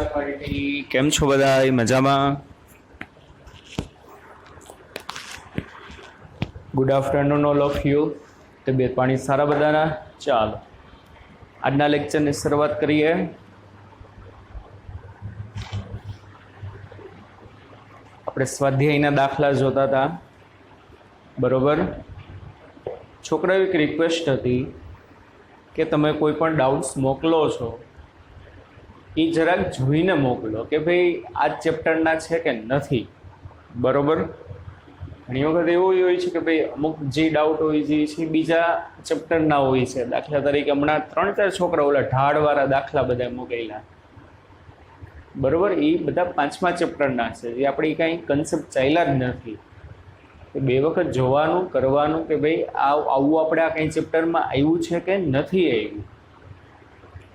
કેમ છો બધા? મજામાં? Good afternoon all of you. તબિયત પાણી સારા બધાના? ચાલો આજના લેક્ચરની શરૂઆત કરીએ. આપણે સ્વાધ્યાયના દાખલા જોતા હતા, બરોબર? છોકરાઓ એક રિક્વેસ્ટ હતી કે તમે કોઈ પણ ડાઉટ્સ મોકલો છો એ જરાક જોઈને મોકલો કે ભાઈ આ ચેપ્ટરના છે કે નથી, બરોબર? ઘણી વખત એવું હોય છે કે ભાઈ અમુક જે ડાઉટ હોય છે બીજા ચેપ્ટરના હોય છે. દાખલા તરીકે હમણાં 3-4 છોકરા ઓલા ઢાળવાળા દાખલા બધા મોકલેલા, બરોબર? એ બધા 5મા ચેપ્ટરના છે, જે આપણી કાંઈ કન્સેપ્ટ ચાલ્યા જ નથી. બે વખત જોવાનું કરવાનું કે ભાઈ આવું આપણે આ કંઈ ચેપ્ટરમાં આવ્યું છે કે નથી આવ્યું,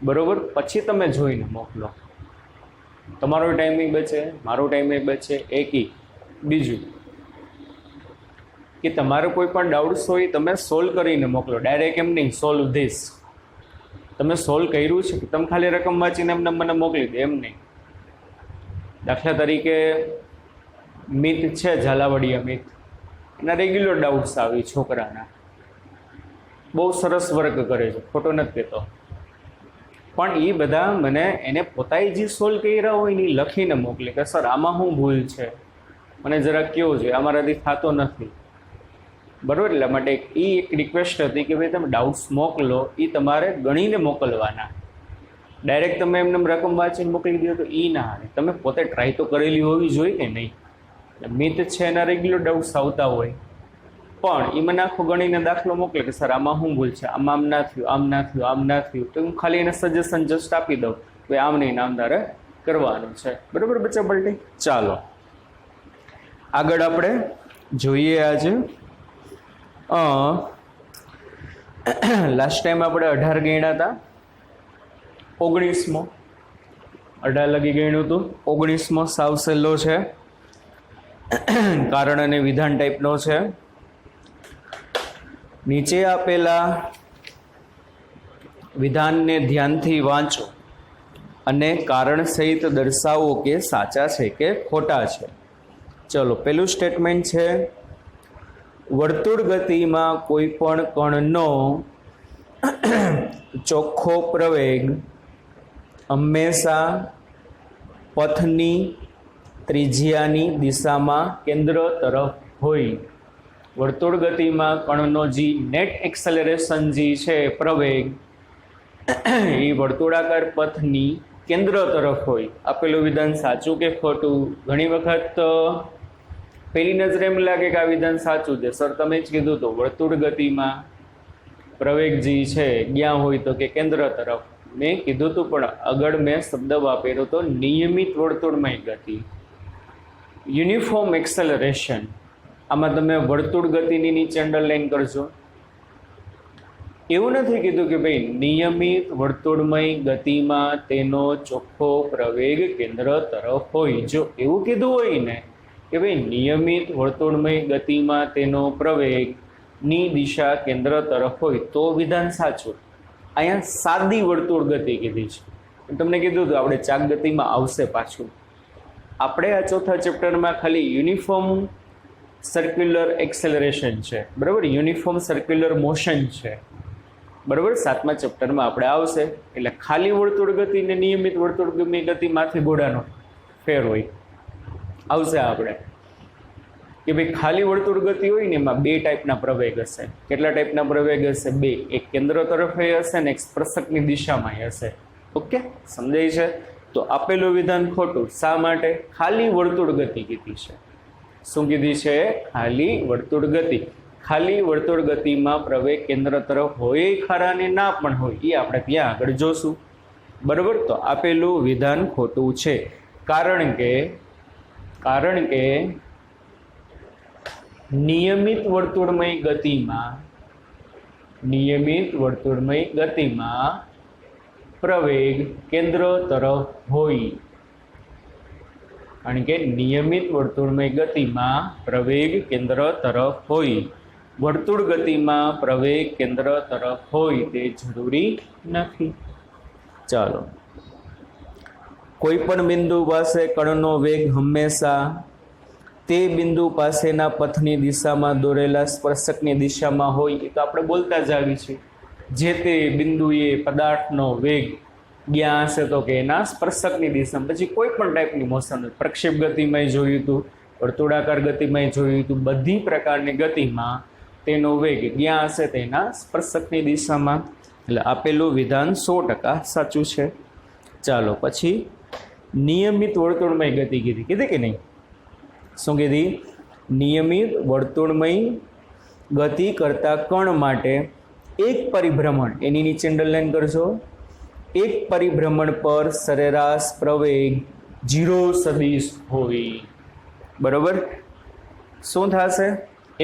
બરોબર? પછી તમે જોઈને મોકલો. તમારો ટાઈમિંગ બચે, મારો ટાઈમિંગ બચે. એકી બીજું કે તમારો કોઈ પણ ડાઉટ્સ હોય તમે સોલ્વ કરીને મોકલો. ડાયરેક્ટ એમ નહીં સોલ્વ ધીસ, તમે સોલ્વ કર્યું છે કે તમે ખાલી રકમ વાંચીને એમને મને મોકલી દે, એમ નહીં. દાખલા તરીકે મિત છે, ઝાલાવાડિયા મિત, એના રેગ્યુલર ડાઉટ્સ આવી છોકરાના, બહુ સરસ વર્ક કરે છે, ખોટો નથી કહેતો. પણ એ બધા મને એને પોતાએ જે સોલ્વ કર્યા હોય ને એ લખીને મોકલે કે સર આમાં શું ભૂલ છે, મને જરા કેવું છે, અમારાથી થતો નથી, બરાબર? એટલા માટે એ એક રિક્વેસ્ટ હતી કે ભાઈ તમે ડાઉટ્સ મોકલો, એ તમારે ગણીને મોકલવાના. ડાયરેક્ટ તમે એમને રકમ વાંચીને મોકલી દો તો એ ના આવે. તમે પોતે ટ્રાય તો કરેલી હોવી જોઈએ કે નહીં. મિત છે એના રેગ્યુલર ડાઉટ્સ આવતા હોય, પણ એ મને આખો ગણીને દાખલો મોકલે કે સર આમાં શું ભૂલ છે, આમ ના થયું, આમ ના થયું, આમ ના થયું, તો હું ખાલી એને સજેશન જસ્ટ આપી દઉં કે આમ નહીં આમ તારે કરવાનું છે, બરાબર બચ્ચા પલટી? ચાલો આગળ આપણે જોઈએ. આજે લાસ્ટ ટાઈમ આપણે 18 ગણ્યા હતા, 19મો 18 લગી ગણ્યું હતું. 19મો સાવ સહેલો છે, કારણ અને વિધાન ટાઈપનો છે. નીચે આપેલા વિધાનને ધ્યાનથી વાંચો અને કારણ સહિત દર્શાવો કે સાચા છે કે ખોટા છે. ચલો, પેલું સ્ટેટમેન્ટ છે, વર્તુળ ગતિમાં કોઈ પણ કણનો ચોખ્ખો પ્રવેગ હંમેશા પથની ત્રિજ્યાની દિશામાં કેન્દ્ર તરફ હોય. વર્તુળ ગતિમાં કણનો જે નેટ એક્સેલરેશન જે છે પ્રવેગ, એ વર્તુળાકાર પથની કેન્દ્ર તરફ હોય. આપેલું વિધાન સાચું કે ખોટું? ઘણી વખત પેલી નજરે એમ લાગે કે આ વિધાન સાચું છે, સર તમે જ કીધું તો વર્તુળ ગતિમાં પ્રવેગ જે છે ક્યાં હોય તો કે કેન્દ્ર તરફ. મેં કીધું હતું, પણ આગળ મેં શબ્દ વાપર્યો તો નિયમિત વર્તુળમય ગતિ, યુનિફોર્મ એક્સેલરેશન. આમાં તમે વર્તુળ ગતિની નીચે અંડરલાઈન કરજો. એવું નથી કીધું કે ભાઈ નિયમિત વર્તુળમય ગતિમાં તેનો ચોખ્ખો પ્રવેગ કેન્દ્ર તરફ હોય. જો એવું કીધું હોય ને કે ભાઈ નિયમિત વર્તુળમય ગતિમાં તેનો પ્રવેગની દિશા કેન્દ્ર તરફ હોય તો વિધાન સાચું. અહીંયા સાદી વર્તુળ ગતિ કીધી છે. તમને કીધું હતું આપણે ચાક ગતિમાં આવશે પાછું. આપણે આ ચોથા ચેપ્ટરમાં ખાલી યુનિફોર્મ સર્ક્યુલર એક્સેલરેશન છે, બરાબર? યુનિફોર્મ સર્ક્યુલર મોશન છે, બરાબર? 7મા ચેપ્ટરમાં આપણે આવશે. એટલે ખાલી વર્તુળ ગતિ ને નિયમિત વર્તુળ ગતિમાંથી ઘોડાનો ફેર હોય આવશે આપણે કે ભાઈ ખાલી વર્તુળ ગતિ હોય ને એમાં 2 ટાઈપના પ્રવેગ હશે. કેટલા ટાઈપના પ્રવેગ હશે? 2. એક કેન્દ્ર તરફ હશે ને એક સ્પર્શકની દિશામાં હશે. ઓકે, સમજાય છે? તો આપેલું વિધાન ખોટું. શા માટે? ખાલી વર્તુળ ગતિ કીધી છે. શું કીધી છે? ખાલી વર્તુળ ગતિ. ખાલી વર્તુળ ગતિમાં પ્રવેગ કેન્દ્ર તરફ હોય ખરા ને ના પણ હોય, એ આપણે ત્યાં આગળ જોશું, બરાબર? તો આપેલું વિધાન ખોટું છે, કારણ કે નિયમિત વર્તુળમય ગતિમાં પ્રવેગ કેન્દ્ર તરફ હોય. કારણ કે નિયમિત વર્તુળમય ગતિમાં પ્રવેગ કેન્દ્ર તરફ હોય. વર્તુળ ગતિમાં પ્રવેગ કેન્દ્ર તરફ હોય તે જરૂરી નથી. ચાલો કોઈ પણ બિંદુ પાસે કણનો વેગ હંમેશા તે બિંદુ પાસેના પથની દિશામાં દોરેલા સ્પર્શકની દિશામાં હોય એ તો આપણે બોલતા જ આવી છે. જે તે બિંદુએ પદાર્થનો વેગ ક્યાં હશે તો કે એના સ્પર્શકની દિશામાં. પછી કોઈ પણ ટાઈપની મોશન, પ્રક્ષેપ ગતિમય જોયું હતું, વર્તુળાકાર ગતિમય જોયું હતું, બધી પ્રકારની ગતિમાં તેનો વેગ ક્યાં હશે તેના સ્પર્શકની દિશામાં. એટલે આપેલું વિધાન 100% સાચું છે. ચાલો પછી નિયમિત વર્તુળમય ગતિ કીધી કે નહીં? શું કીધી? નિયમિત વર્તુળમય ગતિ કરતા કણ માટે એક પરિભ્રમણ, એની નીચે અંડરલાઈન કરશો, એક પરિભ્રમણ પર સરેરાશ પ્રવેગ 0 સદિશ હોય. બરોબર? શું થશે?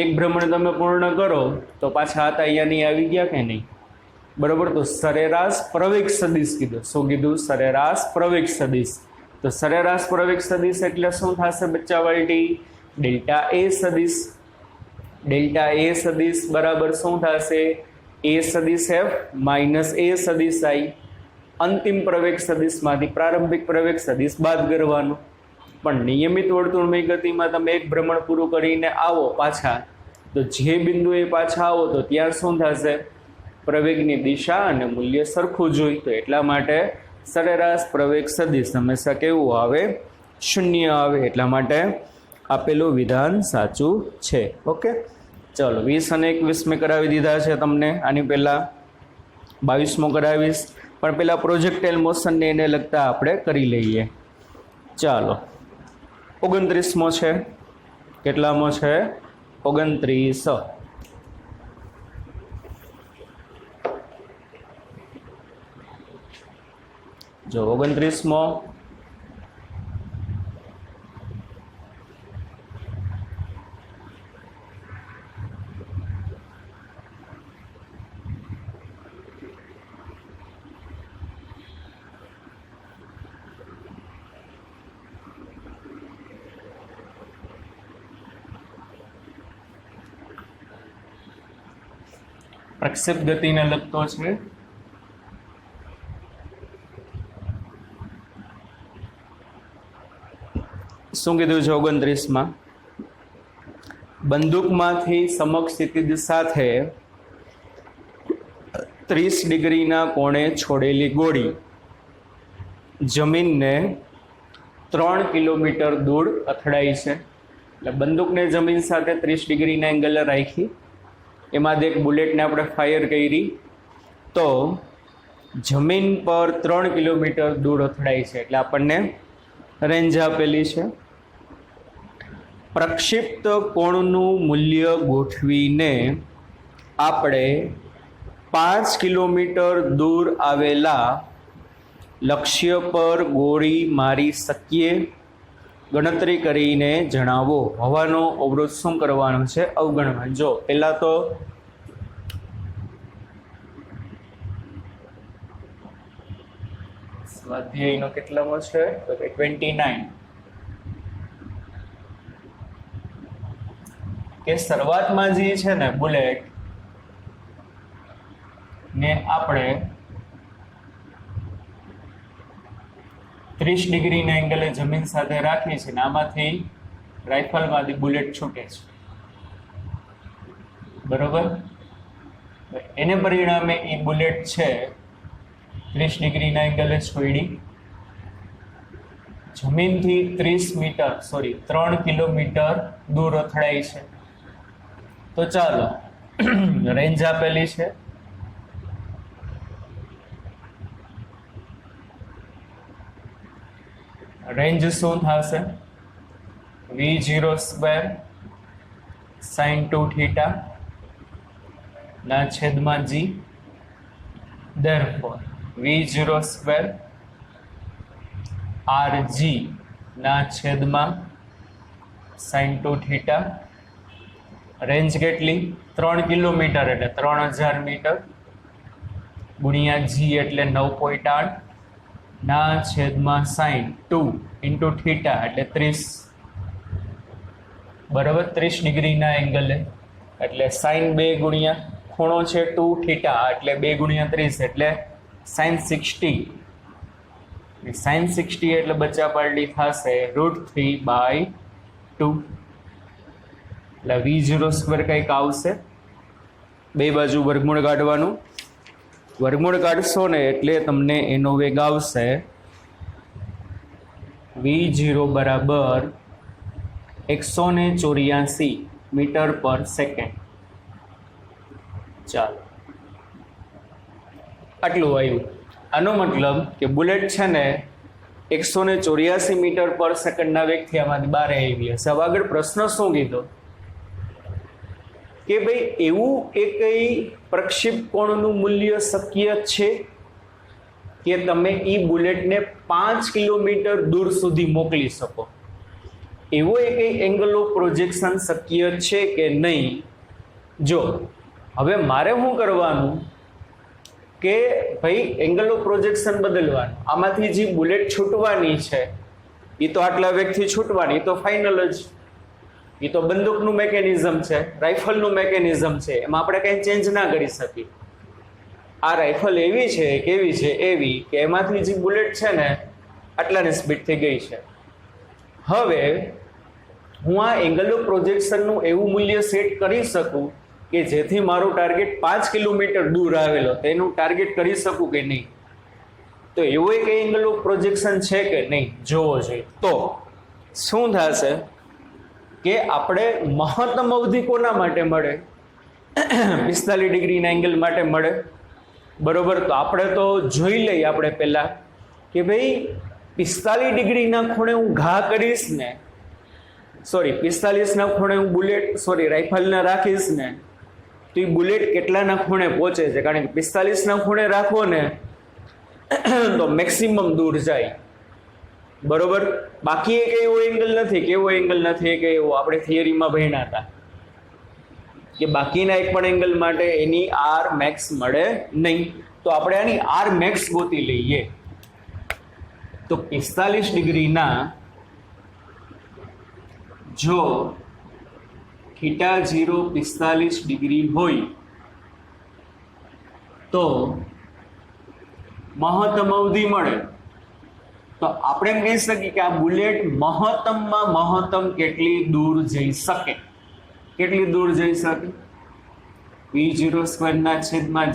એક ભ્રમણ તમે પૂર્ણ કરો તો પાછા હતા અહીંયાની આવી ગયા કે નહીં? બરોબર. તો સરેરાશ પ્રવેગ સદિશ કીધું. શું કીધું? સરેરાશ પ્રવેગ સદિશ. તો સરેરાશ પ્રવેગ સદિશ એટલે શું થશે બચ્ચાવાળી? ડેલ્ટા એ સદિશ. ડેલ્ટા એ સદિશ બરાબર શું થશે? એ સદિશ એફ માઇનસ એ સદિશ આઈ. અંતિમ પ્રવેગ સદિશમાંથી પ્રારંભિક પ્રવેગ સદિશ બાદ કરવાનું. પણ નિયમિત વર્તુળમય ગતિમાં તમે એક ભ્રમણ પૂરું કરીને આવો પાછા, તો જે બિંદુએ પાછા આવો તો ત્યાં શું થશે? પ્રવેગની દિશા અને મૂલ્ય સરખું જોઈ. તો એટલા માટે સરેરાશ પ્રવેગ સદિશ હંમેશા કેવું આવે? 0 આવે. એટલા માટે આપેલું વિધાન સાચું છે. ઓકે, ચલો 20 અને 21 મેં કરાવી દીધા છે તમને. આની પહેલાં 22મો કરાવીશ, પણ પહેલાં પ્રોજેક્ટાઇલ મોશનને એને લગતા આપણે કરી લઈએ. ચાલો 29મો છે. કેટલામો છે? 29. જો 29મો, પ્રક્ષેપ ગતિને લગતો છે. શું કીધું છે 29માં? બંદૂકમાંથી સમક્ષ સ્થિતિજ સાથે 30 ડિગ્રીના કોણે છોડેલી ગોળી જમીનને 3 કિલોમીટર દૂર અથડાઈ છે. એટલે બંદૂકને જમીન સાથે 30 ડિગ્રીના એંગલે રાખી, એમાં એક બુલેટને આપણે ફાયર કરી તો જમીન પર 3 કિલોમીટર દૂર અથડાઈ છે. એટલે આપણને રેન્જ આપેલી છે. પ્રક્ષિપ્ત કોણનું મૂલ્ય ગોઠવીને આપણે 5 કિલોમીટર દૂર આવેલા લક્ષ્ય પર ગોળી મારી શકીએ? ગણતરી કરીને જણાવો. હવાનો અવરોધ શું કરવાનો છે? અવગણવાનો. જો પહેલાં તો સ્વાધ્યાયનો કેટલામો છે? તો કે 29. કે શરૂઆતમાં જે છે ને બુલેટ ને આપણે 30 ડિગ્રીના એંગલે જમીન સાથે રાખી છે ને આમાંથી રાઇફલમાંથી બુલેટ છૂટે છે. બરોબર? એને પરિણામે એ બુલેટ છે 30 ડિગ્રીના એંગલે છોડી જમીનથી 3 કિલોમીટર દૂર અથડાઈ છે. તો ચાલો રેન્જ આપેલી છે. રેન્જ શું થશે? v0² sin 2θ ના છેદમાં g. therefore v0² rg ના છેદમાં sin 2θ. રેન્જ કેટલી? 3 કિલોમીટર એટલે 3000 મીટર ગુણ્યા g એટલે 9.8 ના છેદમાં sin 2 ઇન્ટુ થીટા એટલે 30. બરાબર? 30 ડિગ્રીના એંગલે એટલે sin 2 ગુણ્યા ખૂણો છે 2θ એટલે 2 ગુણ્યા 30 એટલે sin 60. sin 60 એટલે બચ્ચા પાર્ટી થશે √3/2 એટલે v0² કંઈક આવશે. બે બાજુ વર્ગમૂળ કાઢવાનું, વર્ગમૂળ કાઢશો ને એટલે તમને એનો વેગ આવશે v0 બરાબર 184 મીટર પર સેકન્ડ. ચાલો આટલું આવ્યું. આનો મતલબ કે બુલેટ છે ને 184 મીટર પર સેકન્ડના વેગથી આમાંથી બહાર આવી હશે. હવે આગળ પ્રશ્ન શું કીધો કે ભાઈ એવું કઈ પ્રક્ષેપકોણનું મૂલ્ય શક્ય છે કે તમે એ બુલેટને 5 કિલોમીટર દૂર સુધી મોકલી શકો. એવો કઈ એંગલ ઓફ પ્રોજેક્શન શક્ય છે કે નહીં? જો હવે મારે શું કરવાનું કે ભાઈ એંગલ ઓફ પ્રોજેક્શન બદલવાનું. આમાંથી જે બુલેટ છૂટવાની છે એ તો આટલા વેગથી છૂટવાની, એ તો ફાઇનલ જ. એ તો બંદૂકનું મેકેનિઝમ છે, રાઇફલનું મેકેનિઝમ છે, એમાં આપણે કંઈ ચેન્જ ના કરી શકીએ. આ રાઇફલ એવી છે કેવી છે એવી કે એમાંથી જે બુલેટ છે ને આટલાની સ્પીડથી ગઈ છે. હવે હું આ એંગલ ઓફ પ્રોજેક્શનનું એવું મૂલ્ય સેટ કરી શકું કે જેથી મારું ટાર્ગેટ 5 કિલોમીટર દૂર આવેલો તેનું ટાર્ગેટ કરી શકું કે નહીં? તો એવો એક એંગલ ઓફ પ્રોજેક્શન છે કે નહીં જોવો જોઈએ. તો શું થશે કે આપણે મહત્તમ અવધિ કોના માટે મળે? 45 ડિગ્રીના એંગલ માટે મળે, બરોબર. તો આપણે તો જોઈ લઈએ આપણે પહેલા કે ભાઈ 45 ડિગ્રીના ખૂણે હું ઘા કરીશ ને, 45 ના ખૂણે હું રાઇફલને રાખીશ ને, તો એ બુલેટ કેટલાના ખૂણે પહોંચે છે? કારણ કે 45 ના ખૂણે રાખો ને તો મેક્સિમમ દૂર જાય, બરોબર. બાકી એક એવો એંગલ નથી, કેવો એંગલ નથી કે એવો આપણે થિયરીમાં ભણ્યા હતા કે બાકીના એક પણ એંગલ માટે એની આર મેક્સ મળે નહીં. તો આપણે આની આર મેક્સ ગોતી લઈએ. તો 45 ડિગ્રીના જો θ0 45 ડિગ્રી હોય તો મહત્તમ અવધિ મળે. તો આપણે એમ કહી શકીએ કે આ બુલેટ મહત્તમમાં મહત્તમ કેટલી દૂર જઈ શકે? કેટલી દૂર જઈ શકે? v0²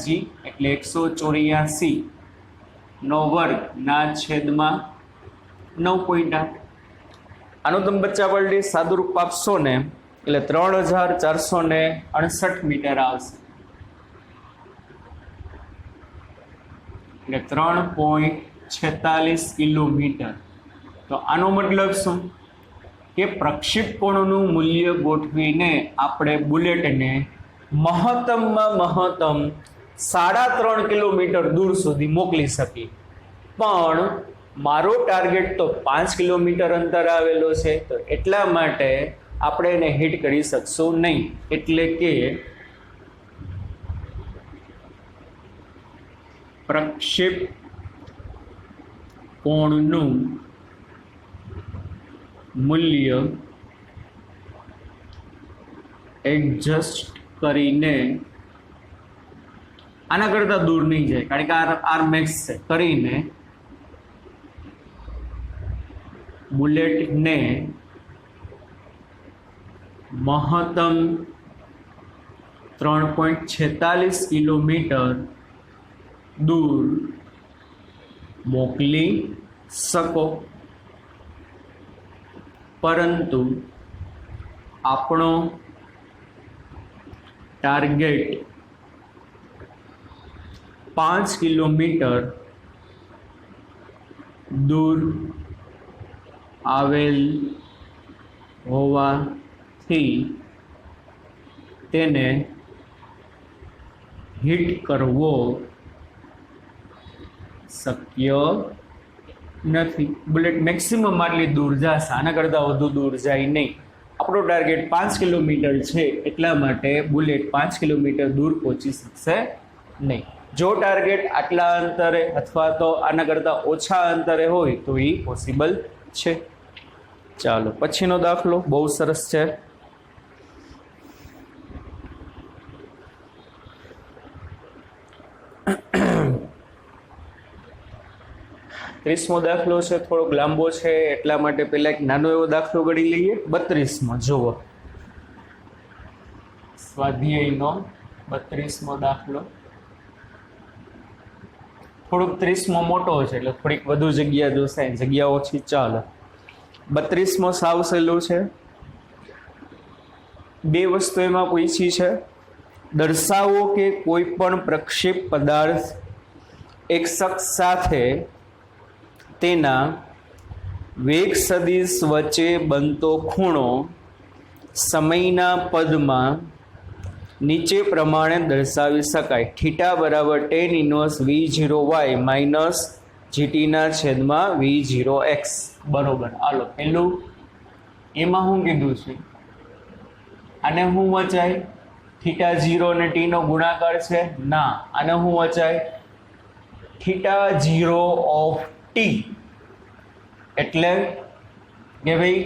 g એટલે 184 નો વર્ગ ના છેદમાં 9.8. આનું તમે બચ્ચા પલટી સાદુરૂપ આપશો ને એટલે 3468 મીટર આવશે. એટલે 3.46 કિલોમીટર. તો આનો મતલબ શું કે પ્રક્ષેપકોણનું મૂલ્ય ગોઠવીને આપણે બુલેટને મહત્તમમાં મહત્તમ 3.5 કિલોમીટર દૂર સુધી મોકલી શકીએ. પણ મારો ટાર્ગેટ તો 5 કિલોમીટર અંતર આવેલો છે, તો એટલા માટે આપણે એને હિટ કરી શકશું નહીં. એટલે કે પ્રક્ષેપ કોણનું મૂલ્ય એડજસ્ટ કરીને આના કરતા દૂર નહીં જાય, કારણ કે આર મેક્સ છે, કરીને બુલેટને મહત્તમ 3.46 કિલોમીટર દૂર મોકલી શકો. પરંતુ આપણો ટાર્ગેટ 5 કિલોમીટર દૂર આવેલ હોવાથી તેને હિટ કરવો શક્ય નથી. બુલેટ મેક્સિમમ આટલી દૂર જશે, આના કરતાં વધુ દૂર જાય નહીં. આપણો ટાર્ગેટ 5 કિલોમીટર છે, એટલા માટે બુલેટ 5 કિલોમીટર દૂર પહોંચી શકશે નહીં. જો ટાર્ગેટ આટલા અંતરે અથવા તો આના કરતાં ઓછા અંતરે હોય તો એ પોસિબલ છે. ચાલો પછીનો દાખલો બહુ સરસ છે. 30મો દાખલો છે થોડોક લાંબો છે એટલા માટે પહેલા એક નાનો એવો દાખલો ગણી લઈએ. 32મો જુઓ, સ્વાધ્યાયનો 32મો દાખલો. થોડુંક 30મો મોટો છે એટલે થોડીક વધુ જગ્યા જોશે, જગ્યા ઓછી ચાલે. 32મો સાવ સહેલું છે. બે વસ્તુ એમાં પૂછી છે, દર્શાવો કે કોઈ પણ પ્રક્ષેપ પદાર્થ એક શખ્સ સાથે તેના વેગ સદિશ વચ્ચે બનતો ખૂણો સમયના પદમાં નીચે પ્રમાણે દર્શાવી શકાય. થીટા બરાબર tan ઇન્વર્સ v0y માઇનસ જીટીના છેદમાં v0x. બરોબર. હાલો પેલું એમાં શું કીધું છે, આને શું વચાય? થીટા 0 અને t નો ગુણાકાર છે ના, આને શું વચાય? થીટા 0 ઓફ t, એટલે કે ભાઈ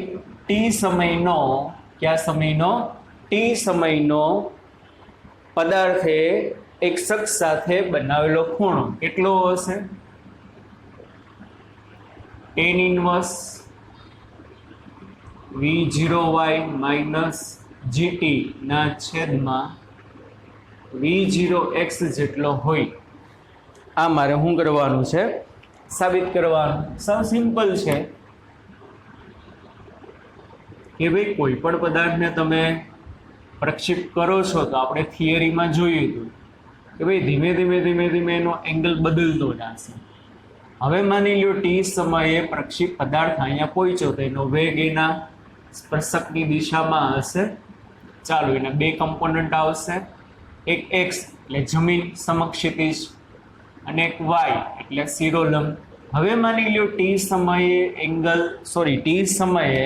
t સમયનો, કયા સમયનો? t સમયનો પદાર્થે એક શખ્સ સાથે બનાવેલો ખૂણો કેટલો હશે? tan inverse v0y minus gt ના છેદમાં v0x જેટલો હોય. આ મારે શું કરવાનું છે? સાબિત કરવાનું. સાવ સિમ્પલ છે કે ભાઈ કોઈ પણ પદાર્થને તમે પ્રક્ષેપ કરો છો તો આપણે થિયરીમાં જોયું હતું કે ભાઈ ધીમે ધીમે ધીમે ધીમે એનો એંગલ બદલતો જશે. હવે માની લો t સમયે પ્રક્ષેપ પદાર્થ અહીંયા પહોંચ્યો તો એનો વેગ એના સ્પર્શકની દિશામાં હશે. ચાલો એના બે કમ્પોનન્ટ આવશે, એક x એટલે જમીન સમક્ષિતિજ અને એક y એટલે શિરોલંબ. હવે માની લો t સમયે t સમયે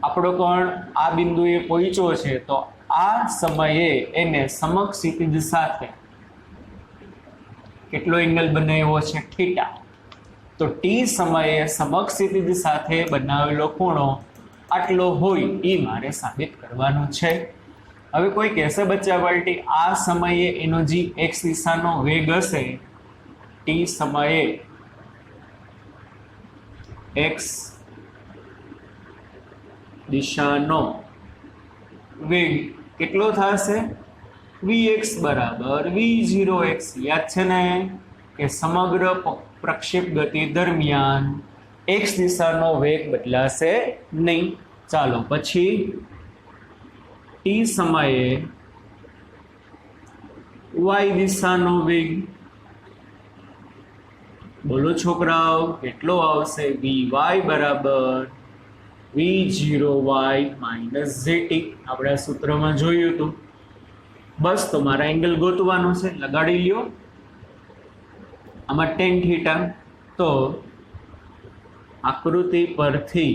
આપણો કણ આ બિંદુએ પહોંચ્યો છે તો આ સમયે એને સમક્ષિતિજ સાથે કેટલો એંગલ બનાવ્યો છે? થીટા. તો t સમયે સમક્ષિતિજ સાથે બનાવેલો ખૂણો આટલો હોય એ મારે સાબિત કરવાનું છે. હવે કોઈ કહેશે બચ્ચા પાર્ટી આ સમયે એનો જે x દિશાનો વેગ હશે, t સમયે x દિશાનો વેગ કેટલો થશે? vx બરાબર v0x. યાદ છે ને કે સમગ્ર પ્રક્ષેપ ગતિ દરમિયાન x દિશાનો વેગ બદલાશે નહીં. ચાલો પછી t સમયે y દિશાનો વેગ બોલો છોકરાઓ કેટલો આવશે? vy બરાબર v0y માઇનસ zt. આપણે આ સૂત્રમાં જોયું હતું. બસ તો મારા એંગલ ગોતવાનો છે, લગાડી લ્યો. આમાં tan થીટા, તો આકૃતિ પરથી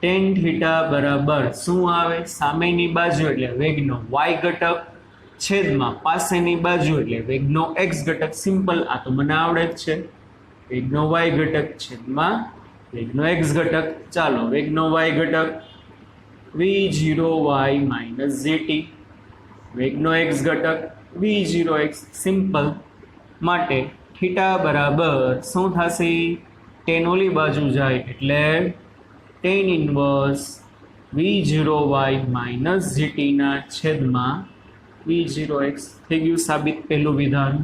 tan થીટા બરાબર શું આવે? સામેની બાજુ એટલે વેગનો y ઘટક છેદમાં પાસેની બાજુ એટલે વેગનો x ઘટક. સિમ્પલ, આ તો મને આવડે જ છે. વેગનો y ઘટક છેદમાં વેગનો x ઘટક. ચાલો વેગનો y ઘટક v0y માઇનસ zt, વેગનો x ઘટક v0x. સિમ્પલ. માટે થીટા બરાબર શું થશે? tan ઓલી બાજુ જાય એટલે tan inverse v0y minus zt ના છેદમાં v0x. થઈ ગયું સાબિત પહેલું વિધાન.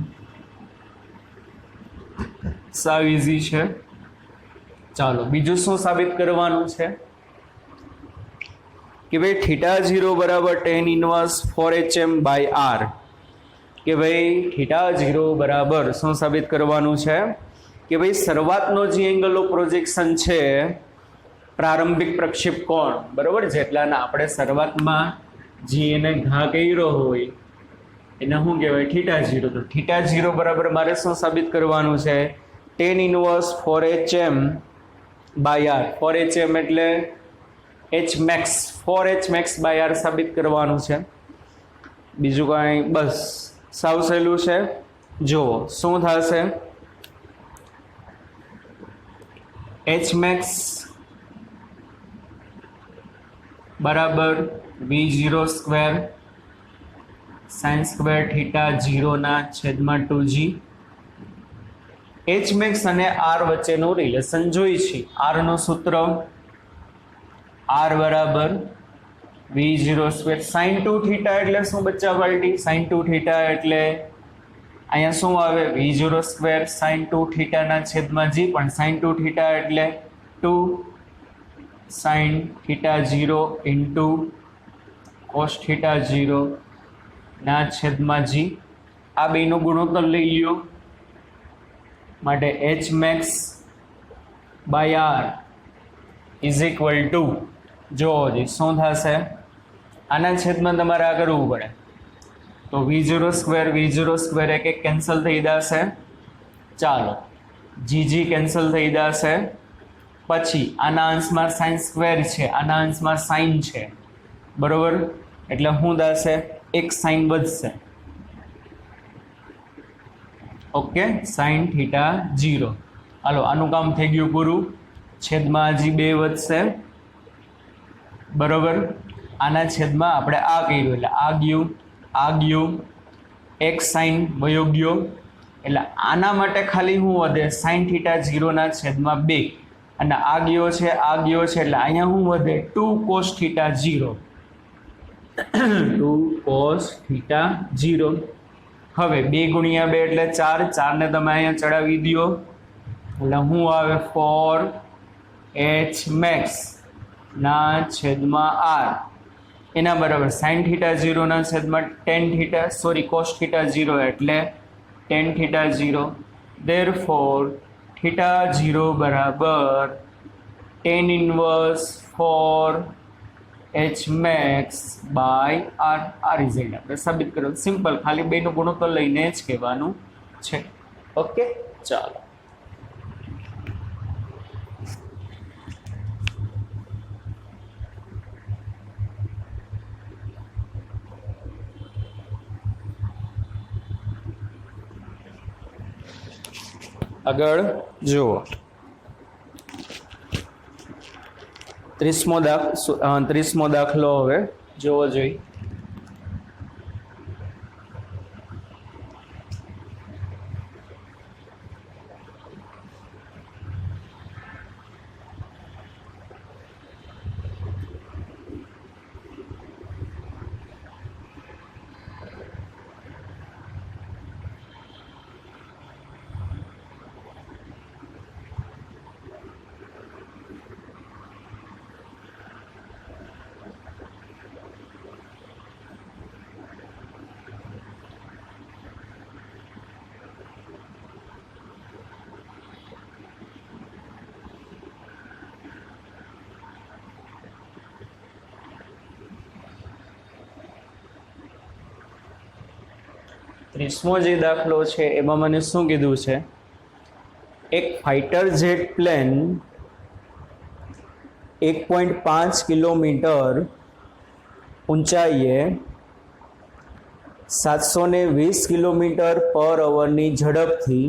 સાવ ઇઝી છે. ચાલો બીજું શું સાબિત કરવાનું છે કે ભાઈ થીટા 0 બરાબર tan inverse 4hm by r. કે ભાઈ થીટા 0 બરાબર શું સાબિત કરવાનું છે કે ભાઈ શરૂઆતનો જે એંગલ ઓફ પ્રોજેક્શન છે પ્રારંભિક પ્રક્ષેપ કોણ બરાબર જેટલાના આપણે શરૂઆતમાં જે એને ઘા કર્યો હોય એને શું કહેવાય? થીટા 0. તો થીટા 0 બરાબર મારે શું સાબિત કરવાનું છે? tan inverse 4hm by r. 4hm એટલે h max, 4h max by r સાબિત કરવાનું છે. બીજું કાંઈ? બસ સાવ સહેલું છે. જુઓ શું થશે? h max બરાબર v0 square sine square theta 0 ના છેદમાં 2g એચ મેક્સ અને આર વચ્ચેનું રિલેશન જોઈ છે. આર નું સૂત્ર આર બરાબર v0² sin 2 થીટા એટલે શું બચ્ચા પાર્ટી? sin 2 થીટા એટલે અહીંયા શું આવે? v0² sin 2 થીટા ના છેદમાં g, પણ sin 2 થીટા એટલે 2 sin theta 0 into cos theta 0 ના છેદમાં g. આ બેનો ગુણોત્તર લઈ લ્યો. માટે h max by r is equal to, જો શું થશે? આના છેદમાં તમારે આ કરવું પડે તો v0² એક એક કેન્સલ થઈ જશે. ચાલો જી કેન્સલ થઈ જશે. પછી આના અંશમાં સાઇન સ્ક્વેર છે, આના અંશમાં સાઇન છે, બરોબર? એટલે શું થશે? એક સાઇન વધશે. Okay, sine theta 0. હાલો આનું કામ થઈ ગયું પૂરું. છેદમાં હજી 2 વધશે, બરોબર? આના છેદમાં આપણે આ કર્યું એટલે આ ગયું એક સાઇન વયો ગયો. એટલે આના માટે ખાલી શું વધે? સાઇન થીટા 0 ના છેદમાં 2. અને આ ગયો છે એટલે અહીંયા શું વધે? 2 cos થીટા 0. 2 cos theta 0. હવે 2 ગુણ્યા 2 એટલે 4. 4 ને તમે અહીંયા ચડાવી દો એટલે શું આવે? 4h max ના છેદમાં r એના બરાબર sin થીટા 0 ના છેદમાં cos થીટા 0 એટલે tan થીટા 0. therefore થીટા 0 બરાબર tan inverse 4h max by r. આ રિઝલ્ટ આપણે સાબિત કર્યું. સિમ્પલ, ખાલી બેનું ગુણોત્તર લઈને જ કહેવાનું છે. ઓકે, ચાલો આગળ જુઓ. 30મો દાખલો હવે જોવો જોઈએ. ત્રીસમો જે દાખલો છે એમાં મને શું કીધું છે? એક ફાઇટર જેટ પ્લેન 1.5 કિલોમીટર ઊંચાઈએ 720 કિલોમીટર પર અવરની ઝડપથી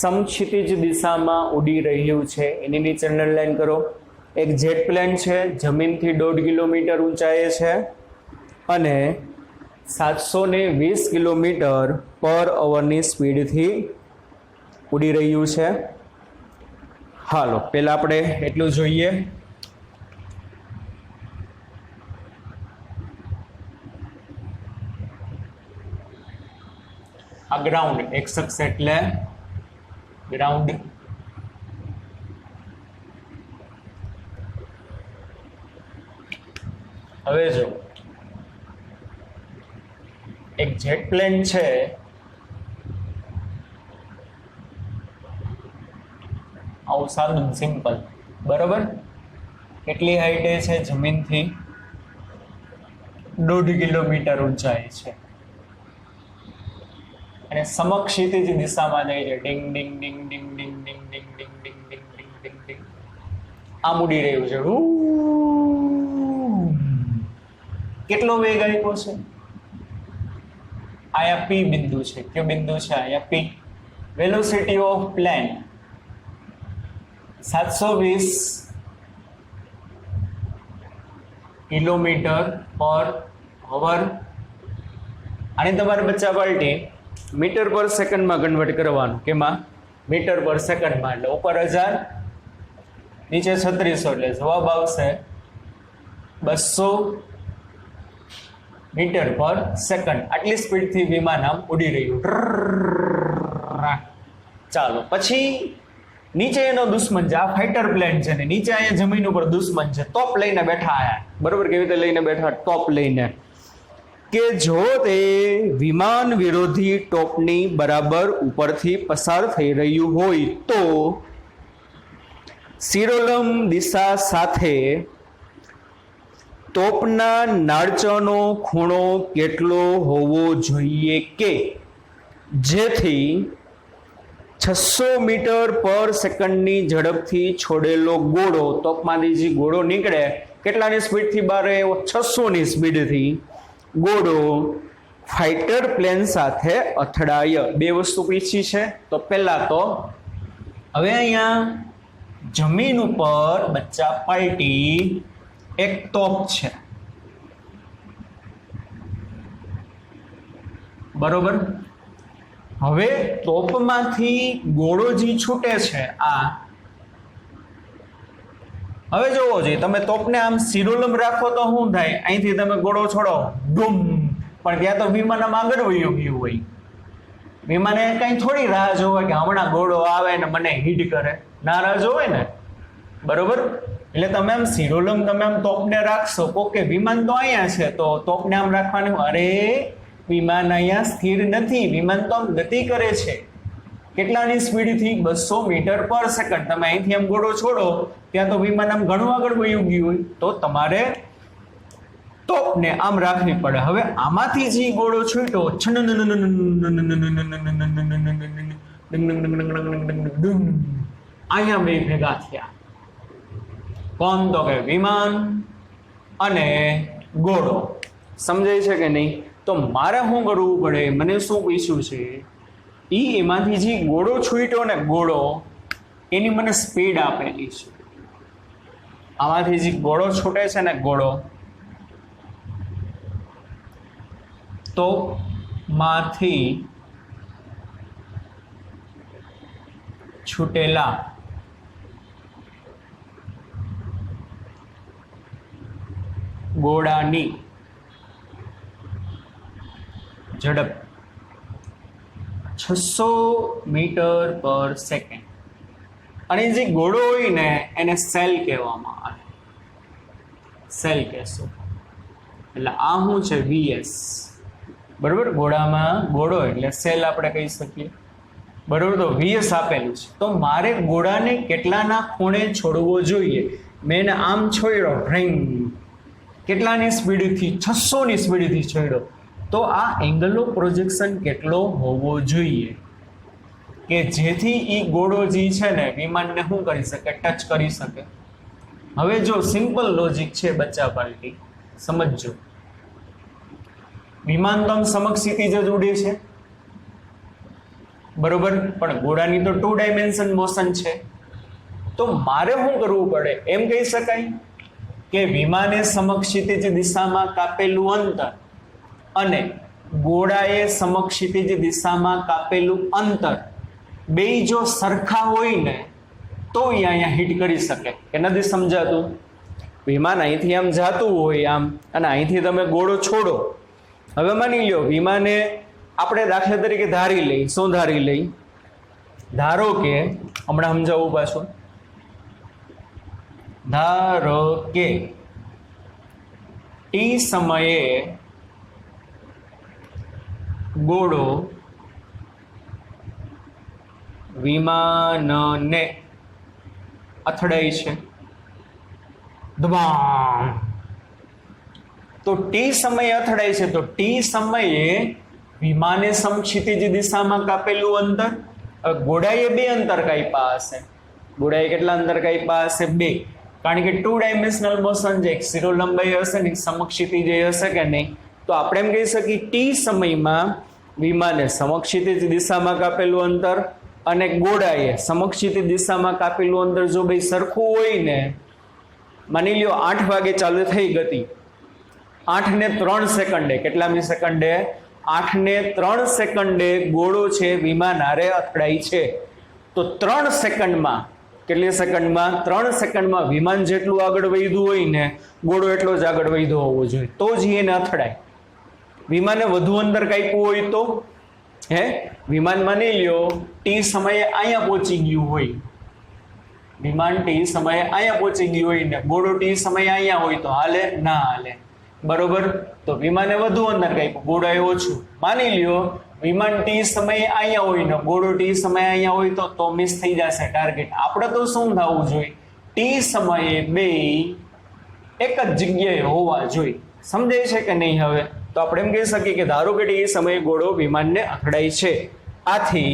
સમક્ષિતિજ દિશામાં ઉડી રહ્યું છે. એની નીચે અંડરલાઈન કરો. એક જેટ પ્લેન છે, જમીનથી 1.5 કિલોમીટર ઊંચાઈએ છે અને 720 કિલોમીટર પર અવરની સ્પીડથી ઉડી રહ્યું છે. હાલો પહેલાં આપણે એટલું જોઈએ. આ ગ્રાઉન્ડ, એક્સ અક્ષ એટલે ગ્રાઉન્ડ. હવે જો એક જેટ પ્લેન છે, આવું સાદું સિમ્પલ, બરોબર? કેટલી હાઈટે છે? જમીનથી 1.5 કિલોમીટર ઊંચાઈ છે અને સમક્ષિતિજ દિશામાં જાય છે. ડિંગ ડિંગ ડિંગ ડિંગ ડિંગ ડિંગ ડિંગ ડિંગ ડિંગ ડિંગ ડિંગ ડિંગ ડિંગ આમ ઉડી રહ્યું છે. કેટલો વેગ આપ્યો છે? અહીંયા પી બિંદુ છે. કયો બિંદુ છે? અહીંયા પી. વેલોસિટી ઓફ પ્લેન 720 કિલોમીટર પર અવર. અને તમારે બચ્ચા પાર્ટી મીટર પર સેકન્ડમાં કન્વર્ટ કરવાનું. કેમાં? મીટર પર સેકન્ડમાં, એટલે ઉપર 1000 નીચે 3600, એટલે જવાબ આવશે 200 મીટર પર સેકન્ડ. આટલી સ્પીડથી વિમાન આમ ઉડી રહ્યું. ચાલો પછી નીચે એનો દુશ્મન છે, આ ફાઇટર પ્લેન છે ને નીચે અહીંયા જમીન ઉપર દુશ્મન છે, તોપ લઈને બેઠા આયા. બરોબર, કેવી રીતે લઈને બેઠા? ટોપ લઈને. કે જો તે વિમાન વિરોધી ટોપની બરાબર ઉપરથી પસાર થઈ રહ્યું હોય તો શિરોલંબ દિશા સાથે તોપના નાળચનો ખૂણો કેટલો હોવો જોઈએ કે જેથી 600 મીટર પર સેકન્ડની ઝડપથી છોડેલો ગોળો, તોપમાંથી જે ગોળો નીકળે કેટલાની સ્પીડથી બહાર આવ્યો? 600ની સ્પીડથી ગોળો ફાઇટર પ્લેન સાથે અથડાય. બે વસ્તુ પૂછી છે. તો પહેલા તો હવે અહીંયા જમીન ઉપર બચ્ચા પાર્ટી એક તોપ છે, બરોબર. હવે તોપમાંથી ગોળો જે છૂટે છે આ, હવે જોવો જોઈએ તમે તોપને આમ શિરોલંબ રાખો તો શું થાય? અહીંથી તમે ગોળો છોડો, ડૂમ, પણ ત્યાં તો વિમાન આમ આગળ વયું ગયું હોય. વિમાને કઈ થોડી રાહ જોવે કે હમણાં ગોળો આવે ને મને હિટ કરે, ના રાહ જોવે ને, બરોબર. એટલે તમે આમ શિરોલંબ તમે આમ તોપને રાખશો, કે વિમાન તો અહીંયા છે તો તોપને આમ રાખવાનું, અરે વિમાન અહીંયા સ્થિર નથી, વિમાન તો આમ ગતિ કરે છે. કેટલાની સ્પીડથી? 200 મીટર પર સેકન્ડ. તમે અહીંથી આમ ગોળો છોડો ત્યાં તો વિમાન આમ ઘણું આગળ વયું ગયું હોય, તો તમારે તોપને આમ રાખવી પડે. હવે આમાંથી જે ગોળો છૂટ્યો, અહીંયા બે ભેગા થયા. કોણ? તો કે વિમાન અને ગોળો. સમજાય છે કે નહીં? તો મારે શું કરવું પડે? મને શું પૂછ્યું છે? એમાંથી જે ગોળો છૂટ્યો ને ગોળો, એની મને સ્પીડ આપેલી છે. આમાંથી જે ગોળો છૂટે છે ને ગોળો, તો માંથી છૂટેલા ગોળાની ઝડપ 600 મીટર પર સેકન્ડ. અને જે ગોળો હોય ને એને સેલ કહેવામાં આવે, સેલ કહેશો. એટલે આ શું છે? વીએસ, બરોબર. ગોળામાં ગોળો એટલે સેલ આપણે કહી શકીએ, બરોબર. તો વીએસ આપેલું છે. તો મારે ગોળાને કેટલાના ખૂણે છોડવો જોઈએ? મેં આમ છોડ્યો, રિંગ, કેટલાની સ્પીડથી? 600ની સ્પીડથી છોડ્યો. તો આ એંગલ ઓફ પ્રોજેક્શન કેટલો હોવો જોઈએ કે જેથી એ ગોળો જે છે ને વિમાનને શું કરી શકે? ટચ કરી શકે. હવે જો સિમ્પલ લોજિક છે બચ્ચા પાર્ટી, સમજજો. વિમાન તો સમક્ષિતિજ જ ઉડે છે, બરોબર, પણ ગોળાની તો 2 ડાયમેન્શન મોશન છે. તો મારે શું કરવું પડે? એમ કહી શકાય કે વિમાને સમક્ષિતિજ દિશામાં કાપેલું અંતર અને ગોળાએ સમક્ષિતિજ દિશામાં કાપેલું અંતર બે જો સરખા હોય ને તો અહીંયા હિટ કરી શકે. કે નથી સમજાતું? વિમાન અહીંથી આમ જાતું હોય આમ, અને અહીંથી તમે ગોળો છોડો. હવે માની લો વિમાને આપણે દાખલા તરીકે ધારી લઈ, શું ધારી લઈ? ધારો કે હમણાં સમજાવું પાછું. ધારો કે ટી સમયે ગોળો વિમાનને અથડાય છે, ધબામ. તો ટી સમયે અથડાય છે, તો ટી સમયે વિમાને સમક્ષિતિજ દિશામાં કાપેલું અંતર, ગોળાએ 2 અંતર કાપ્યા હશે. ગોળાએ કેટલા અંતર કાપ્યા હશે? 2. કારણ કે 2 ડાયમેન્શનલ મોશન છે, એક શિરોલંબાઈ હશે ને સમક્ષિતિજ હશે કે નહીં. તો આપણે એમ કહી શકીએ ટી સમયમાં વિમાને સમક્ષિતિજ દિશામાં કાપેલું અંતર અને ગોળાએ સમક્ષિતિજ દિશામાં કાપેલું અંતર જો બે સરખું હોય ને, માની લ્યો 8 વાગે ચાલુ થઈ ગતિ, 8 ને 3 સેકન્ડે, કેટલામી સેકન્ડે? 8 ને 3 સેકન્ડે ગોળો છે વિમાન હારે અથડાય છે. તો 3 સેકન્ડમાં, કેટલી સેકન્ડમાં? 3 સેકન્ડમાં વિમાન જેટલું આગળ વધ્યું હોય ને ગોળો એટલો જ આગળ વધ્યો હોવો જોઈએ, તો જ એને અથડાય. વિમાને વધુ અંદર કાપ્યું હોય તો વિમાન માની લ્યો ટી સમયે અહીંયા પહોંચી ગયું હોય, વિમાન ટી સમયે અહીંયા પહોંચી ગયું હોય ને ગોળો ટી સમયે અહીંયા હોય તો હાલે? ના હાલે. બરોબર. તો વિમાને વધુ અંદર કાપ્યું, ગોળો એ ઓછું. માની લ્યો વિમાન ટી સમયે અહીંયા હોય ને ગોળો ટી સમયે અહીંયા હોય તો મિસ થઈ જશે ટાર્ગેટ. આપણે તો શું થવું જોઈએ? ટી સમયે બે એક જ જગ્યાએ હોવા જોઈએ. સમજાય છે કે નહીં? હવે તો આપણે એમ કહી શકીએ કે ધારો કે ટી સમયે ગોળો વિમાનને અથડાય છે. આથી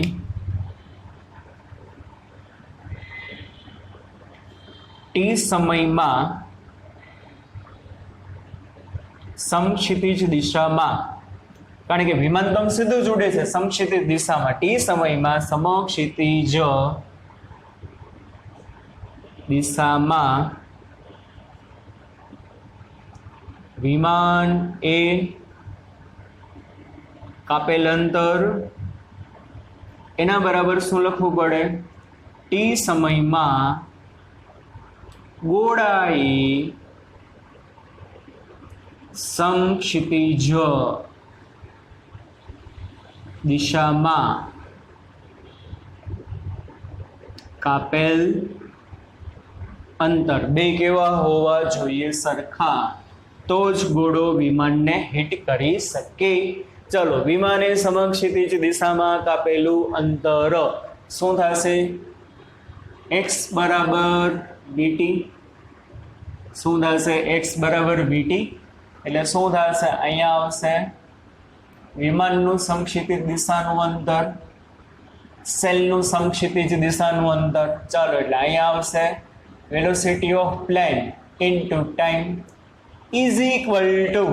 ટી સમયમાં સમક્ષિતિજ દિશામાં, કારણ કે વિમાન તો સીધું જ ઉડે છે સમક્ષિતિજ દિશામાં, ટી સમયમાં સમક્ષિતિજ દિશામાં વિમાન એ કાપેલ અંતર એના બરાબર શું લખવું પડે? ટી સમયમાં ગોળાએ સમક્ષિતિજ દિશામાં કાપેલ અંતર બે કેવા હોવા જોઈએ? સરખા. તો જ ગોળો વિમાનને હિટ કરી શકે. ચલો, વિમાને સમક્ષિતિજ દિશામાં કાપેલું અંતર શું થશે? x બરાબર vt. શું થશે? x બરાબર vt. એટલે શું થશે? અહીંયા આવશે વિમાનનું સમક્ષિતિજ દિશાનું અંતર, સેલનું સમક્ષિતિજ દિશાનું અંતર. ચાલો, એટલે અહીંયા આવશે velocity of plane into time is equal two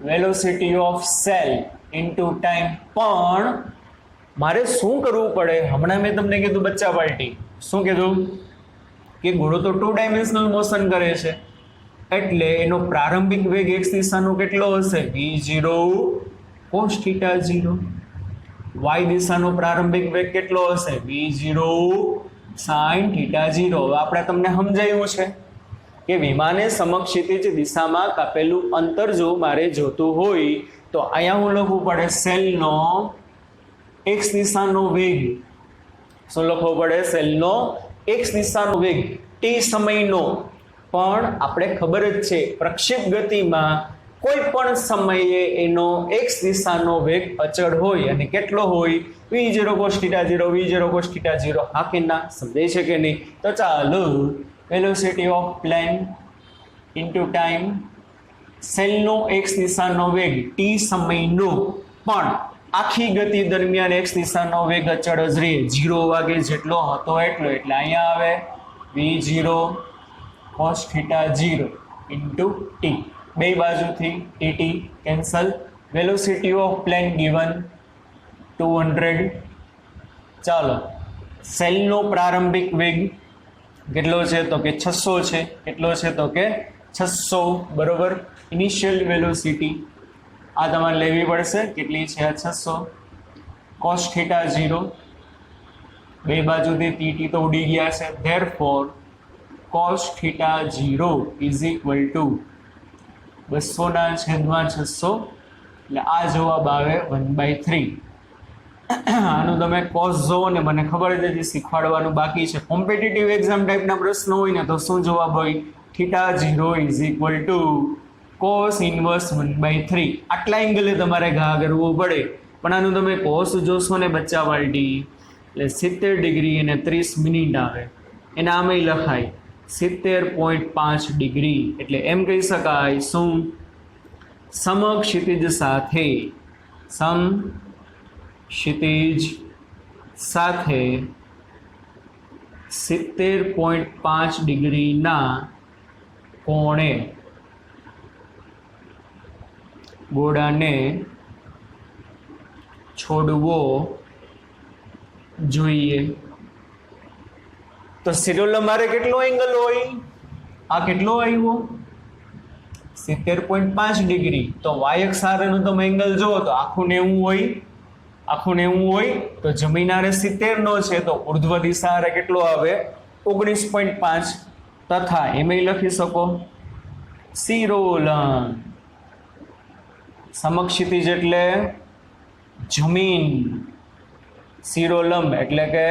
velocity of cell into time. પણ મારે શું કરવું પડે? હમણાં મેં તમને કીધું બચ્ચા પાર્ટી, શું કીધું? કે ગોળો તો 2 ડાયમેન્શનલ મોશન કરે છે, એટલે એનો પ્રારંભિક વેગ x દિશાનો કેટલો હશે? v0 cos θ 0. y દિશાનો પ્રારંભિક વેગ કેટલો હશે? v0 sin θ 0. હવે આપણે તમને સમજાયું છે કે વિમાને સમક્ષિતિજ દિશામાં કાપેલું અંતર જો મારે જોતું હોય તો અહીંયા હું લખવું પડે સેલનો x દિશાનો વેગ. શું લખવો પડે? સેલનો x દિશાનો વેગ ટી સમયનો. પણ આપણે ખબર જ છે પ્રક્ષેપ ગતિમાં કોઈ પણ સમયે એનો x દિશાનો વેગ અચળ હોય, અને કેટલો હોય? v0 cos θ 0, v0 cos θ 0. હા કે ના? સમજાય છે કે નહીં? તો ચાલો, velocity of plane into time, સેલનો x દિશાનો વેગ ટી સમયનો, પણ આખી ગતિ દરમિયાન x દિશાનો વેગ અચળ જ રહે, 0 વાગે જેટલો હતો એટલો. એટલે અહીંયા આવે v0 cos θ 0 ઇન્ટુ t. બે બાજુથી tt cancel. Velocity of plane given 200. ચાલો, સેલનો પ્રારંભિક વેગ કેટલો છે? તો કે 600 છે. કેટલો છે? તો કે 600. બરોબર. ઇનિશિયલ વેલોસિટી આ તમારે લેવી પડશે. કેટલી છે? આ 600. cos θ 0, બે બાજુથી tt તો ઉડી ગયા છે, therefore cos θ 0 is equal two 200/600. એટલે આ જવાબ આવે 1/3. આનું તમે કોસ જોવો ને, મને ખબર જ હજી શીખવાડવાનું બાકી છે. કોમ્પિટિટિવ એક્ઝામ ટાઈપના પ્રશ્નો હોય ને તો શું જવાબ હોય? θ 0 is equal two cos inverse 1/3. આટલા એંગલે તમારે ઘા કરવું પડે. પણ આનું તમે કોસ જોશો ને બચ્ચા પાર્ટી, એટલે 70 ડિગ્રી અને 30 મિનિટ આવે. એને આમેય લખાય 70.5 ડિગ્રી. એટલે એમ કહી શકાય શું? સમક્ષિતિજ સાથે, સમક્ષિતિજ સાથે 70.5 ડિગ્રીના કોણે ગોળાને છોડવો જોઈએ. તો સિરિયલ મારે કેટલો એંગલ હોય? આ કેટલો આવ્યો? 70.5 ડિગ્રી. તો y અક્ષ સાથેનું તમે એંગલ જુઓ તો આખું 90 હોય, આખું ને એવું હોય તો જમીન આરે 70 નો છે તો ઉર્ધ્વ દિશા આરે કેટલો આવે 19.5 તથા એમાં લખી શકો શિરોલંબ સમક્ષિતિજ એટલે જમીન શિરોલંબ એટલે કે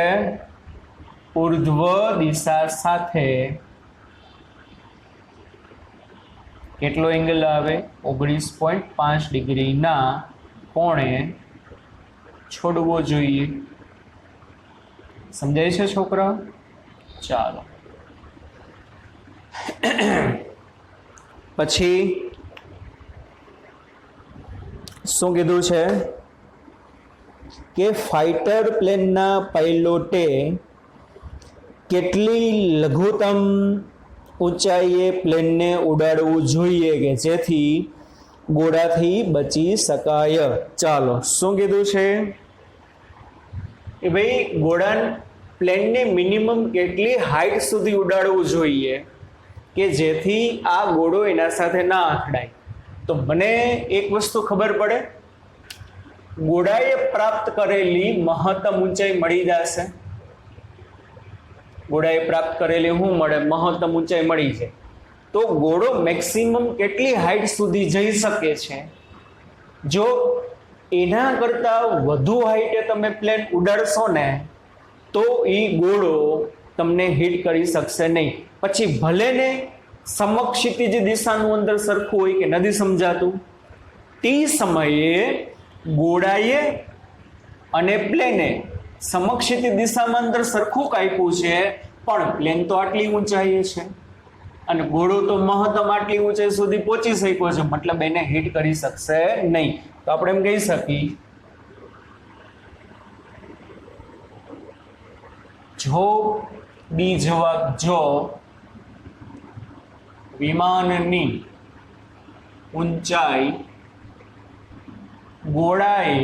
ઉર્ધ્વ દિશા સાથે કેટલો એંગલ આવે 19.5 ડિગ્રીના કોણે છોડવો જોઈએ. સમજાય છે છોકરા? ચાલો પછી શું કીધું છે કે ફાઇટર પ્લેનના પાયલોટે કેટલી લઘુત્તમ ઊંચાઈએ પ્લેનને ઉડાડવું જોઈએ કે જેથી ગોળાથી બચી શકાય. ચાલો શું કીધું છે કે ભાઈ ગોળા પ્લેનને મિનિમમ કેટલી હાઈટ સુધી ઉડાડવું જોઈએ કે જેથી આ ગોળો એના સાથે ના અથડાય. તો મને એક વસ્તુ ખબર પડે, ગોળાએ પ્રાપ્ત કરેલી મહત્તમ ઊંચાઈ મળી જશે. ગોળાએ પ્રાપ્ત કરેલી શું મળે? મહત્તમ ઊંચાઈ મળી જાય. તો ગોળો મેક્સિમમ કેટલી હાઈટ સુધી જઈ શકે છે? જો એના કરતાં વધુ હાઈટે તમે પ્લેન ઉડાડશો ને તો એ ગોળો તમને હિટ કરી શકશે નહીં. પછી ભલે ને સમક્ષિતિજ દિશાનું અંદર સરખું હોય કે નથી સમજાતું, તે સમયે ગોળાએ અને પ્લેને સમક્ષિતિજ દિશામાં અંદર સરખું કાપ્યું છે, પણ પ્લેન તો આટલી ઊંચાઈએ છે અને ગોળો તો મહત્તમ આટલી ઊંચાઈ સુધી પહોંચી શક્યો છે, મતલબ એને હિટ કરી શકશે નહીં. તો આપણે એમ કહી શકીએ જો બી જવાબ જો વિમાનની ઊંચાઈ ગોળાએ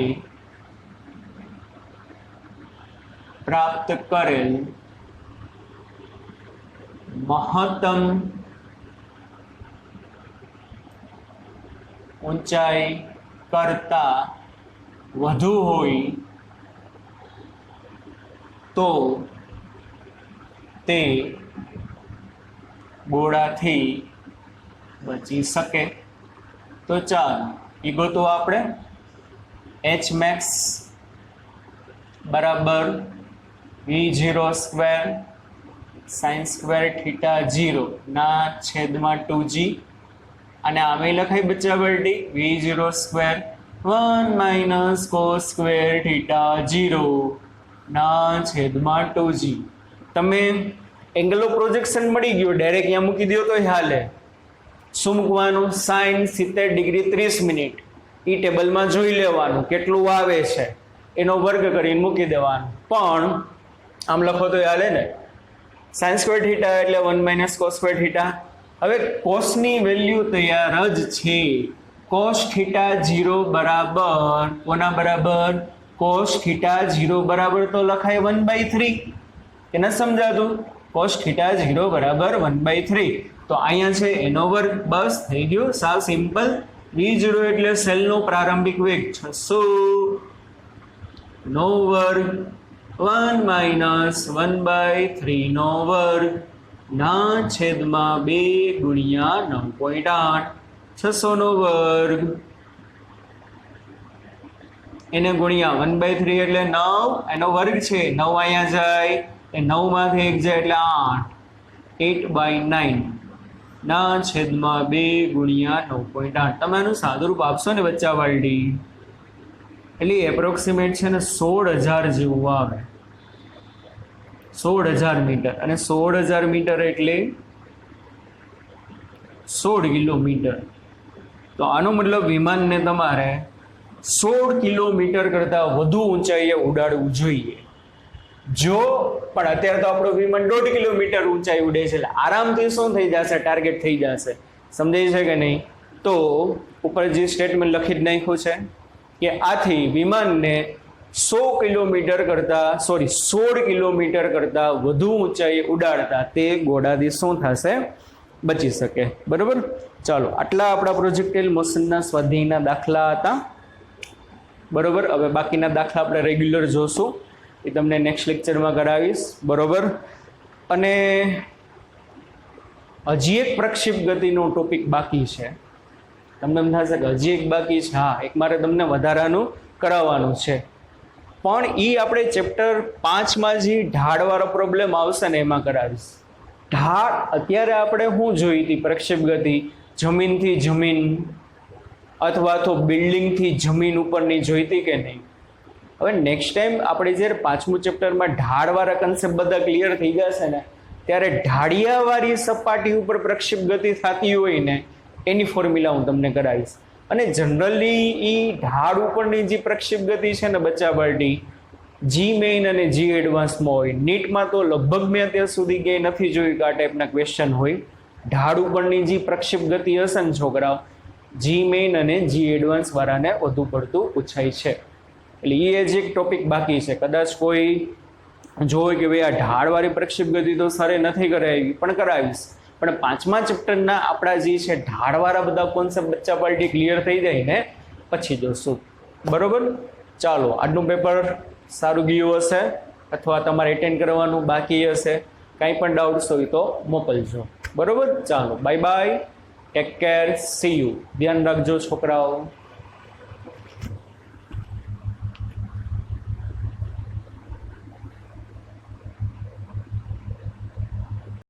પ્રાપ્ત કરેલ મહત્તમ ઊંચાઈ કરતા વધુ હોય તો તે ગોળાથી બચી શકે. તો ચાલો એ ગોતો આપણે. એચ મેક્સ બરાબર v0 square sine square theta 0 ના છેદમાં 2g અને આમે લખાય બચાવડી v0 square 1 minus cos square theta 0 ના છેદમાં 2g. તમે એંગલ ઓફ પ્રોજેક્શન મળી ગયો, ડાયરેક્ટ અહીંયા મૂકી દો તો હાલે. શું મૂકવાનું? સાઇન 70 ડિગ્રી 30 મિનિટ એ ટેબલમાં જોઈ લેવાનું કેટલું આવે છે, એનો વર્ગ કરીને મૂકી દેવાનું. પણ આમ લખો તો હાલે ને. સાઇન સ્ક્વેર થીટા એટલે 1 માઇનસ કોસ સ્ક્વેર થીટા. હવે કોસની વેલ્યુ તૈયાર જ છે. કોસ થીટા 0 બરાબર કોના બરાબર? કોસ થીટા 0 બરાબર તો લખાય 1/3. કે ન સમજાતું? કોસ થીટા 0 બરાબર 1/3. તો અહીંયા છે એનો વર્ગ. બસ થઈ ગયું, સાવ સિમ્પલ. v0 એટલે સેલનો પ્રારંભિક વેગ 600 નો વર્ગ 1 માઇનસ 1/3 નો વર્ગ ના છેદમાં 2 ગુણ્યા 9.8 600 નો વર્ગ એને ગુણ્યા 1/3 એટલે 9, એનો વર્ગ છે 9 અહીંયા જાય એ 9 માંથી 1 જાય એટલે 8/9 ના છેદમાં 2 ગુણ્યા 9.8. તમે આનું સાદુરૂપ આપશો ને બચ્ચા વાલડી એટલે એપ્રોક્સિમેટ છે ને 16,000 જેવું આવે. 16,000 મીટર અને 16,000 મીટર એટલે 16 કિલોમીટર. તો આનો મતલબ વિમાનને તમારે 16 કિલોમીટર કરતાં વધુ ઊંચાઈએ ઉડાડવું જોઈએ. જો પણ અત્યારે તો આપણું વિમાન 1.5 કિલોમીટર ઊંચાઈ ઉડે છે એટલે આરામથી શું થઈ જશે? ટાર્ગેટ થઈ જશે. સમજાય છે કે નહીં? તો ઉપર જે સ્ટેટમેન્ટ લખી જ નાખ્યું છે કે આથી વિમાનને 16 કિલોમીટર કરતાં વધુ ઊંચાઈ ઉડાડતા તે ગોળાથી શું થશે? બચી શકે. બરાબર? ચાલો, આટલા આપણા પ્રોજેક્ટાઇલ મોશનના સ્વાધ્યાયના દાખલા હતા. બરોબર. હવે બાકીના દાખલા આપણે રેગ્યુલર જોશું, એ તમને નેક્સ્ટ લેક્ચરમાં કરાવીશ. બરોબર. અને હજી એક પ્રક્ષેપ ગતિનો ટોપિક બાકી છે. તમને એમ થશે કે હજી એક બાકી છે. હા, એક મારે તમને વધારાનું કરાવવાનું છે, પણ એ આપણે ચેપ્ટર 5માં જે ઢાળવાળો પ્રોબ્લેમ આવશે ને એમાં કરાવીશ. ઢાળ અત્યારે આપણે શું જોઈ હતી? પ્રક્ષેપ ગતિ જમીનથી જમીન અથવા તો બિલ્ડિંગથી જમીન ઉપરની જોઈતી કે નહીં? હવે નેક્સ્ટ ટાઈમ આપણે જ્યારે 5મું ચેપ્ટરમાં ઢાળવાળા કન્સેપ્ટ બધા ક્લિયર થઈ જશે ને, ત્યારે ઢાળિયાવાળી સપાટી ઉપર પ્રક્ષેપ ગતિ થતી હોય ને એની ફોર્મ્યુલા હું તમને કરાવીશ. અને જનરલી એ ઢાળ ઉપરની જે પ્રક્ષેપ ગતિ છે ને બચ્ચા પાર્ટી, જી મેઇન અને જી એડવાન્સમાં હોય. નીટમાં તો લગભગ મેં અત્યાર સુધી ક્યાંય નથી જોયું કે આ ટાઈપના ક્વેશ્ચન હોય. ઢાળ ઉપરની જે પ્રક્ષેપ ગતિ હશે ને છોકરાઓ, જી મેઇન અને જી એડવાન્સ વાળાને વધુ પડતું પૂછાય છે. એટલે એ જ એક ટોપિક બાકી છે. કદાચ કોઈ જોવે કે ભાઈ આ ઢાળવાળી પ્રક્ષેપ ગતિ તો સરે નથી કરાવી, પણ કરાવીશ. પણ 5મા ચેપ્ટરના આપણા જે છે ઢાળવાળા બધા કોન્સેપ્ટ બચ્ચા પાર્ટી ક્લિયર થઈ જાય ને પછી જોશું. બરોબર. ચાલો, આજનું પેપર સારું ગયું હશે અથવા તમારે એટેન્ડ કરવાનું બાકી હશે, કાંઈ પણ ડાઉટ્સ હોય તો મોકલજો. બરોબર. ચાલો, bye bye, take care, C you. ધ્યાન રાખજો છોકરાઓ.